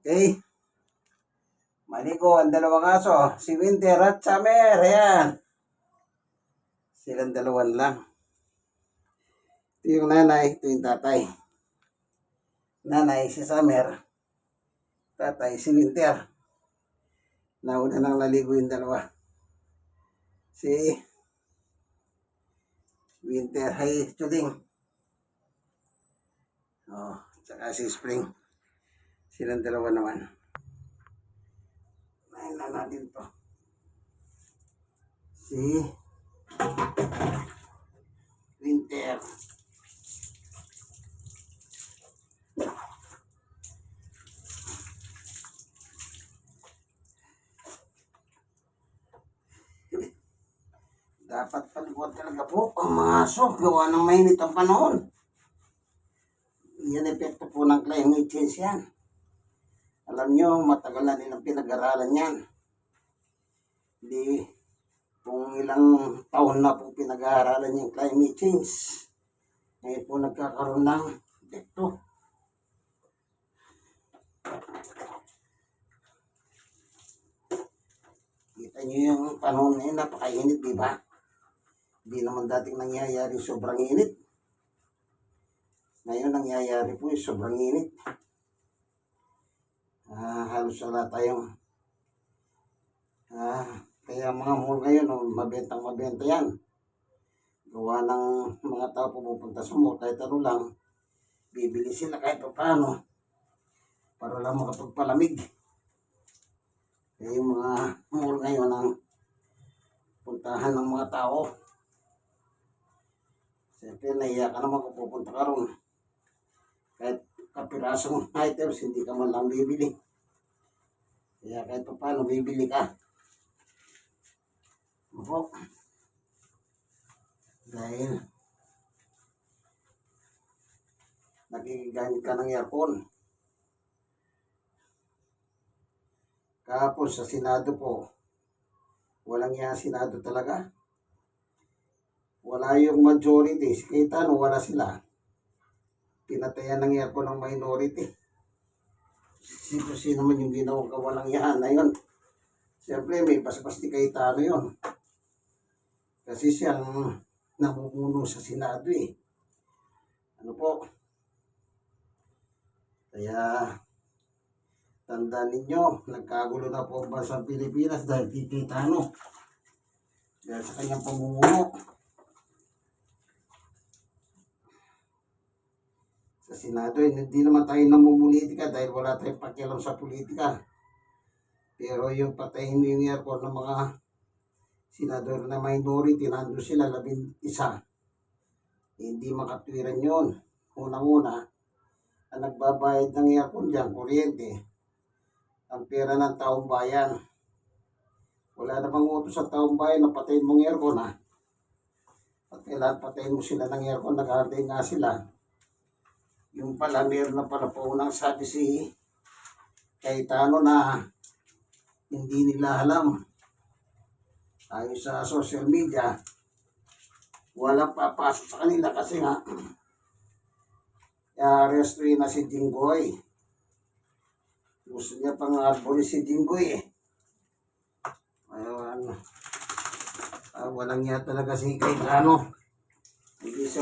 Okay. Maligo ang dalawang aso. Si Winter at Summer. Ayan. Silang dalawan lang. Ito yung nanay. Ito yung tatay. Nanay si Summer. Tatay si Winter. Nauna nang naligo yung dalawa. Si Winter ay Chuding. Oh, saka si Spring. Silang dalawa naman. Nahin na natin to. Si Winter. Dapat paliguan talaga po ang mga aso. Gawa ng mainit ang panahon. Yan epekto po ng climate change yan. Alam nyo, matagal na nilang pinag-aralan yan. Hindi, kung ilang taon na po pinag-aaralan yung climate change. Ngayon po nagkakaroon ng epekto. Kita nyo yung panahon na yun, napakainit, di ba? Hindi naman dating nangyayari sobrang init. Ngayon nangyayari po yung sobrang init. Halos wala tayong kaya mga mall ngayon mabentang mabenta yan. Gawa ng mga tao pumupunta sa mall kahit ano lang, bibili sila kahit paano para lang makapagpalamig. Kaya yung mga mall ngayon ang puntahan ng mga tao. Siyempre naiya ka naman kung pupunta ka ron. Kahit kapirasong items hindi ka man lang bibili. Kaya kahit paano bibili ka. Opo. Dahil nagigamit ka ng aircon. Kahapon sa Senado po, walang yan Senado talaga. Wala yung majority. Kita no, wala sila. Pinatayan ng aircon ng minority. Sino man yung ginawang kawalang yan na yun. Siyempre may paspas ni Cayetano yun. Kasi siyang namumuno sa Senado eh. Ano po? Kaya tandaan ninyo, nagkagulo na po ang bansang Pilipinas dahil kay Cayetano. Dahil sa kanyang pamumuno. Sa Senado, hindi naman tayo namumulitika dahil wala tayong pakialam sa politika. Pero yung patayin mo yung aircon ng mga senador na minority, nandun sila 11. Hindi makatwiran yun. Unang-una, ang nagbabayad ng aircon dyan, kuryente, ang pera ng taong bayan. Wala namang utos sa taong bayan na patayin mong aircon ha. At kailangan patayin mo sila ng aircon, nag-aantay nga sila. Yung pala, meron na pala po unang sabi si Cayetano na hindi nila alam. Ayon sa social media, walang papasok sa kanila kasi nga arrestuin na si Jinggoy. Gusto niya pang arbori si Jinggoy eh. Ayun, walang niya talaga si Cayetano. Hindi siya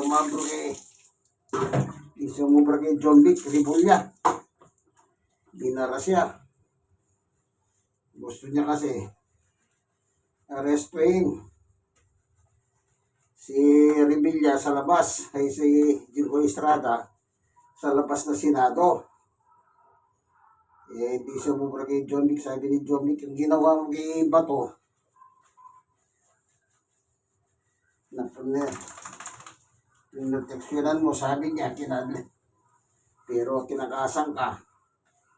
umabro kay John Vic Rimulya. Binara siya. Gusto niya kasi arrestuin si Rimulya sa labas ay si Jinggoy Estrada sa labas na Senado. Hindi siya umubra kay John Vic. Sabi ni John Vic, yung ginawa mo kay Bato na pinoteksyonan mo, sabi niya, pero kinakasan ka.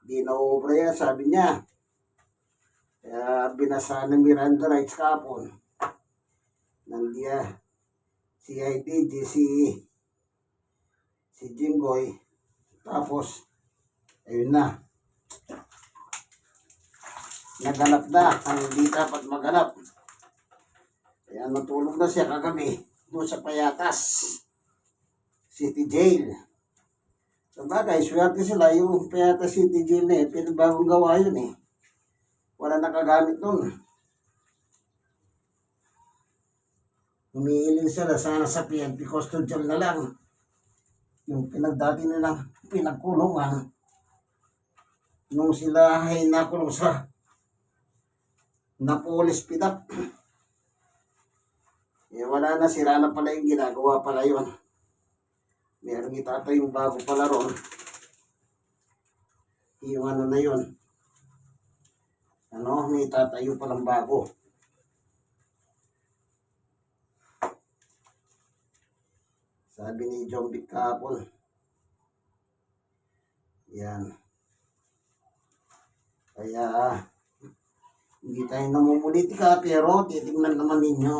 Di na obra yan, sabi niya. Kaya binasa ng Miranda rights kapon. Nandiya CIDG si Jinggoy. Tapos, ayun na. Naganap na ang hindi dapat maganap. Kaya natulog na siya kagabi doon sa Payatas City Jail. Sabagay, swerte sila. Yung Payata City Jail na pinabagong gawa yun eh. Wala nakagamit nun. Umiiling sila sana sa PNP custodial na lang. Yung pinagdati nilang pinagkulungan. Nung sila ay nakulong sa Napolis Pidap. Eh wala na, sira na pala yung ginagawa pala yun. Meron itata yung bago pala ron. Yung ano na yun. Ano, may tatayo palang bago. Sabi ni John Vic kahapon. Yan. Kaya, hindi tayo namumulitika, pero titignan naman ninyo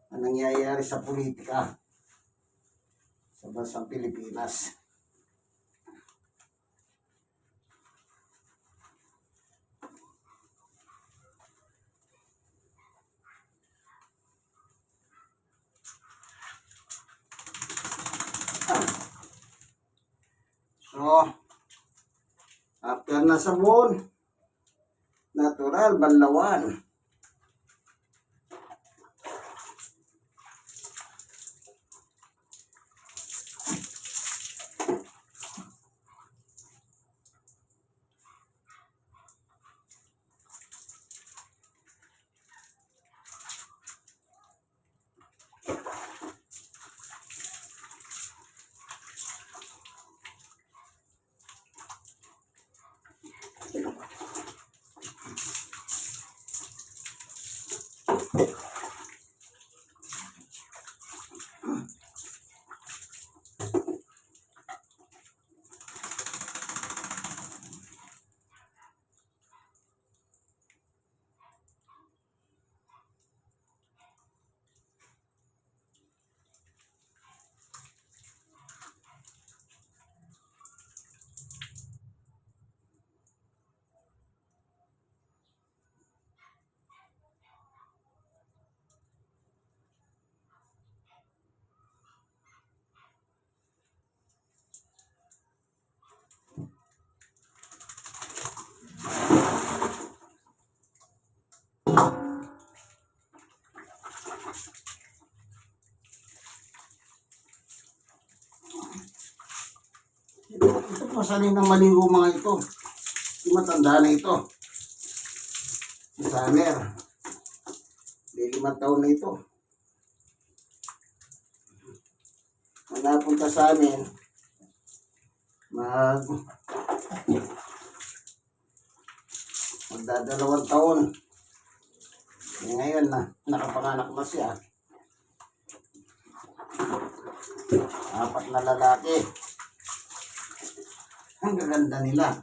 ang nangyayari sa politika sa bansang Pilipinas. So, after na sabon, natural, banlawan. Ito po sanay ng maligo mga ito. Yung matanda na ito. Si Summer. May 5 taon na ito. Nung napunta sa amin, magdadalawang taon. Eh, ngayon na, nakapanganak na siya. 4 na lalaki. Ang gaganda nila.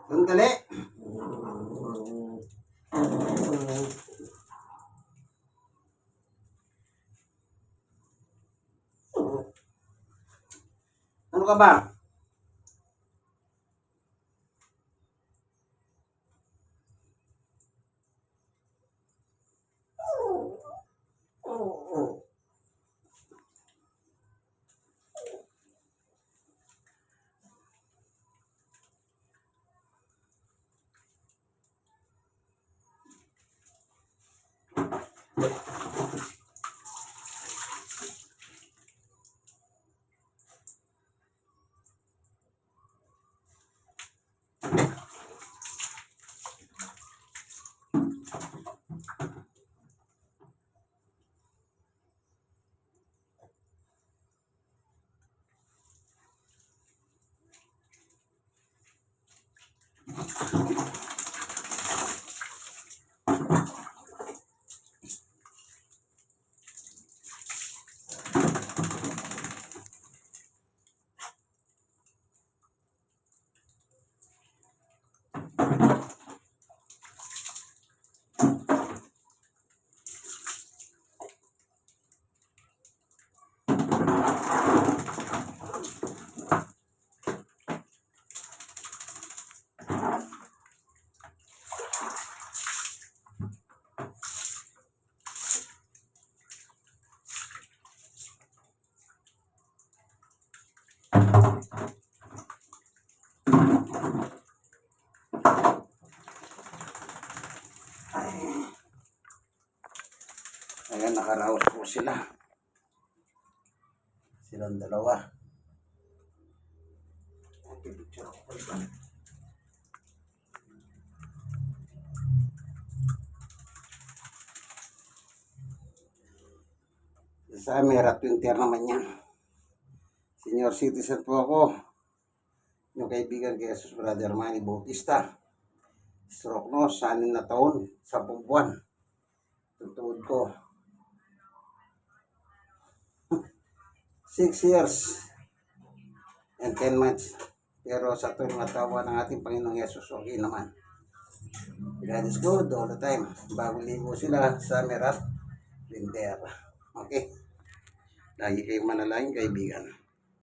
Sandali. Ano ka ba? Ayan, nakaraos po sila. Silang dalawa. Picture ko pa ito. Sa Mera 20 naman yan. Senior citizen po ako. Yung kaibigan kay Jesus Brother Manny Bautista. Stroke no, 6 na taon, 10 buwan. Tutuod ko. 6 years and 10 months. Pero sa tuwing matawa ng ating Panginoong Yesus, okay naman. God is good all the time. Bago ligo sila sa Merap, Winter. Okay? Lagi kayong manalangin, kaibigan.